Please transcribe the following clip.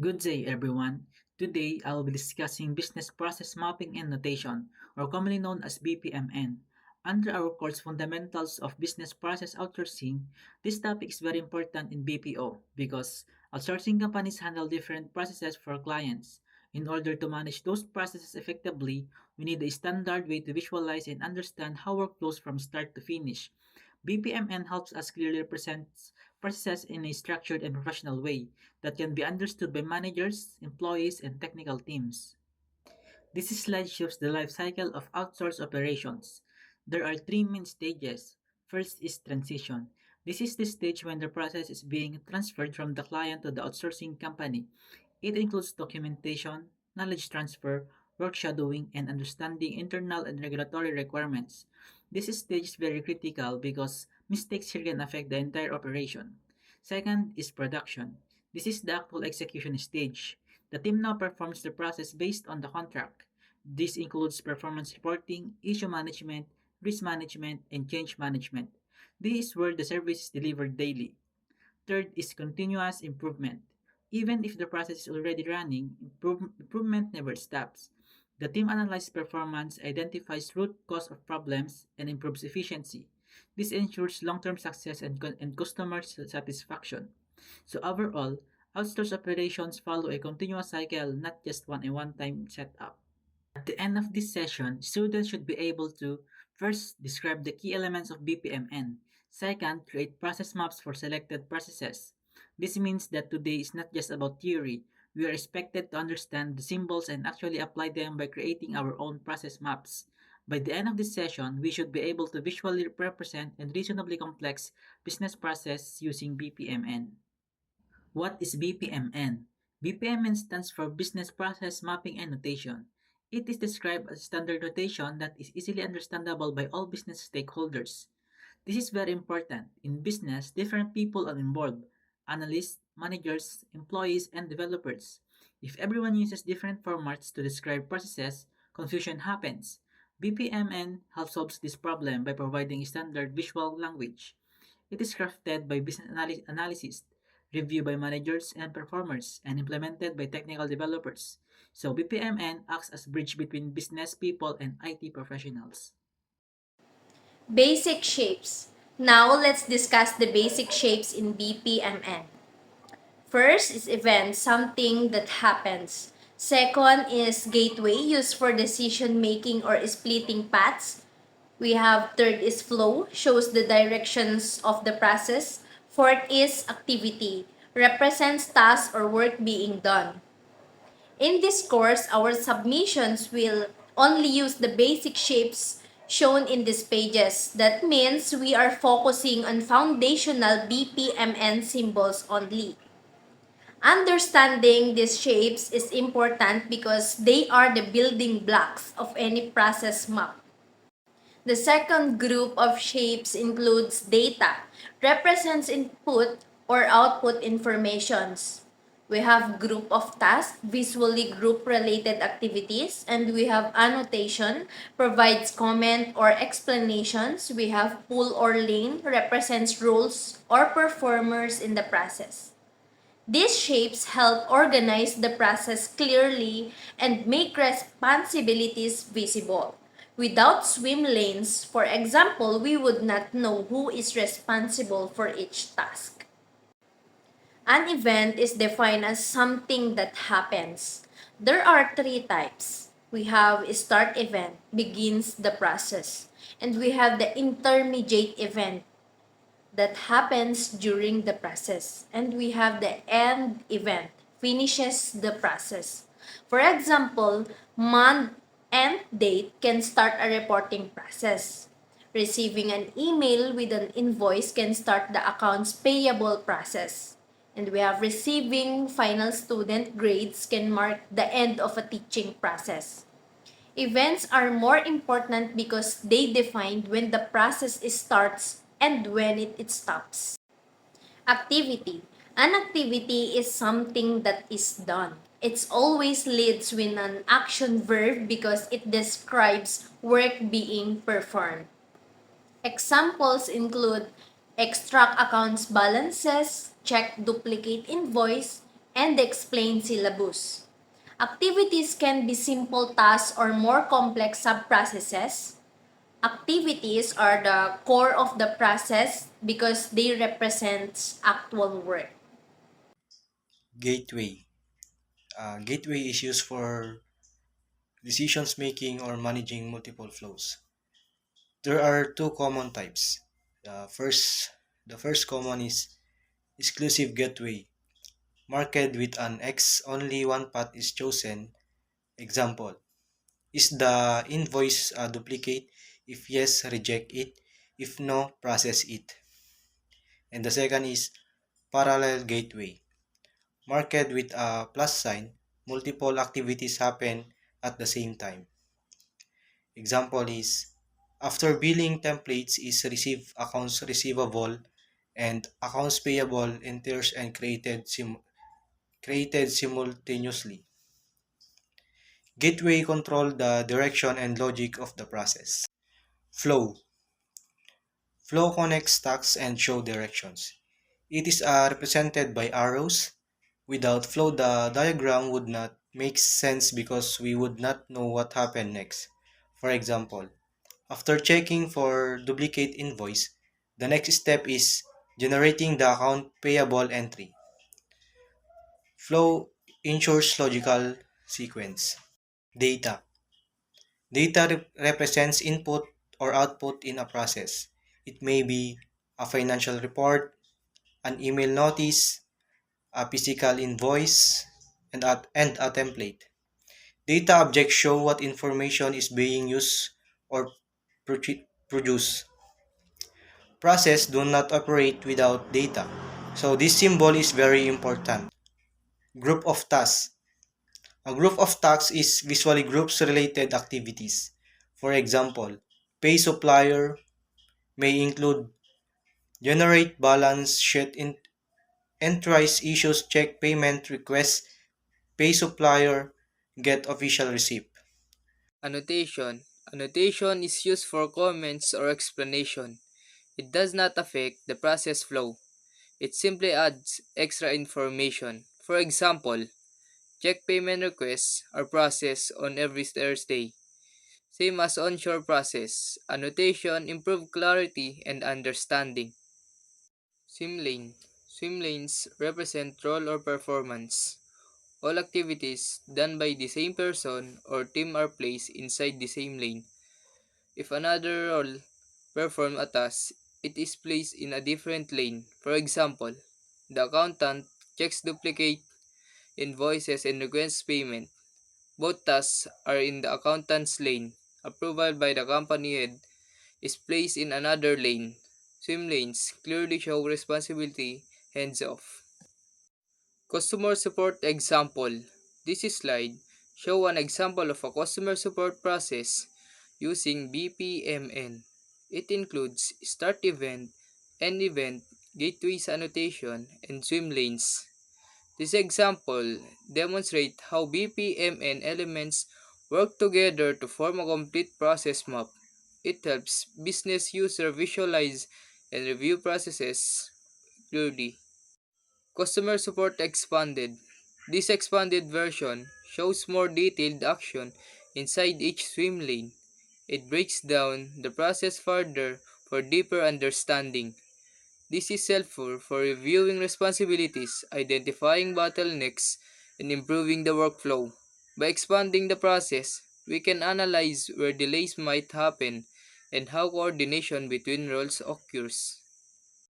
Good day, everyone. Today, I will be discussing Business Process Mapping and Notation, or commonly known as BPMN. Under our course Fundamentals of Business Process Outsourcing, this topic is very important in BPO because outsourcing companies handle different processes for clients. In order to manage those processes effectively, we need a standard way to visualize and understand how work flows from start to finish. BPMN helps us clearly present processes in a structured and professional way that can be understood by managers, employees, and technical teams. This slide shows the life cycle of outsourced operations. There are three main stages. First is transition. This is the stage when the process is being transferred from the client to the outsourcing company. It includes documentation, knowledge transfer, work shadowing, and understanding internal and regulatory requirements. This stage is very critical because mistakes here can affect the entire operation. Second is production. This is the actual execution stage. The team now performs the process based on the contract. This includes performance reporting, issue management, risk management, and change management. This is where the service is delivered daily. Third is continuous improvement. Even if the process is already running, improvement never stops. The team analyzes performance, identifies root cause of problems, and improves efficiency. This ensures long-term success and customer satisfaction. So overall, outsourced operations follow a continuous cycle, not just a one-time setup. At the end of this session, students should be able to first describe the key elements of BPMN. Second, create process maps for selected processes. This means that today is not just about theory. We are expected to understand the symbols and actually apply them by creating our own process maps. By the end of this session, we should be able to visually represent and reasonably complex business process using BPMN. What is BPMN? BPMN stands for Business Process Mapping and Notation. It is described as standard notation that is easily understandable by all business stakeholders. This is very important. In business, different people are involved: analysts, managers, employees, and developers. If everyone uses different formats to describe processes, confusion happens. BPMN helps solve this problem by providing a standard visual language. It is crafted by analysis, reviewed by managers and performers, and implemented by technical developers. So BPMN acts as bridge between business people and IT professionals. Basic shapes. Now let's discuss the basic shapes in BPMN. First is event, something that happens. Second is gateway, used for decision making or splitting paths. We have third is flow, shows the directions of the process. Fourth is activity, represents tasks or work being done. In this course, our submissions will only use the basic shapes shown in these pages. That means we are focusing on foundational BPMN symbols only. Understanding these shapes is important because they are the building blocks of any process map. The second group of shapes includes data, represents input or output informations. We have group of tasks, visually group related activities, and we have annotation, provides comment or explanations. We have pool or lane, represents roles or performers in the process. These shapes help organize the process clearly and make responsibilities visible. Without swim lanes, for example, we would not know who is responsible for each task. An event is defined as something that happens. There are three types. We have a start event, begins the process. And we have the intermediate event, that happens during the process. And we have the end event, finishes the process. For example, month and date can start a reporting process. Receiving an email with an invoice can start the accounts payable process. And we have receiving final student grades can mark the end of a teaching process. Events are more important because they define when the process starts and when it stops. Activity. An activity is something that is done. It always leads with an action verb because it describes work being performed. Examples include extract accounts balances, check duplicate invoice, and the explained syllabus. Activities can be simple tasks or more complex sub-processes. Activities are the core of the process because they represent actual work. Gateway. Gateway is used for decisions making or managing multiple flows. There are two common types. The first, the first common is exclusive gateway. Marked with an X, only one path is chosen. Example: is the invoice a duplicate? If yes, reject it. If no, process it. And the second is parallel gateway. Marked with a plus sign, multiple activities happen at the same time. Example is after billing templates is received accounts receivable and accounts payable enters and created simultaneously. Gateway control the direction and logic of the process. Flow. Flow connects tasks and show directions. It is represented by arrows. Without flow, the diagram would not make sense because we would not know what happened next. For example, after checking for duplicate invoice, the next step is generating the account payable entry. Flow ensures logical sequence. Data. Data represents input or output in a process. It may be a financial report, an email notice, a physical invoice, and a template. Data objects show what information is being used or produced. Process do not operate without data. So this symbol is very important. Group of tasks. A group of tasks is visually groups related activities. For example, pay supplier may include generate balance sheet entries issues check payment requests pay supplier get official receipt. Annotation. Annotation is used for comments or explanation. It does not affect the process flow. It simply adds extra information. For example, check payment requests are processed on every Thursday. Same as onshore process, annotation improve clarity and understanding. Swim lane. Swim lanes represent role or performance. All activities done by the same person or team are placed inside the same lane. If another role performs a task, it is placed in a different lane. For example, the accountant checks duplicate invoices and requests payment. Both tasks are in the accountant's lane. Approval by the company head is placed in another lane. Swim lanes clearly show responsibility hands off. Customer support example. This slide show an example of a customer support process using BPMN. It includes start event, end event, gateways annotation, and swim lanes. This example demonstrates how BPMN elements work together to form a complete process map. It helps business user visualize and review processes clearly. Customer support expanded. This expanded version shows more detailed action inside each swim lane. It breaks down the process further for deeper understanding. This is helpful for reviewing responsibilities, identifying bottlenecks, and improving the workflow. By expanding the process, we can analyze where delays might happen and how coordination between roles occurs.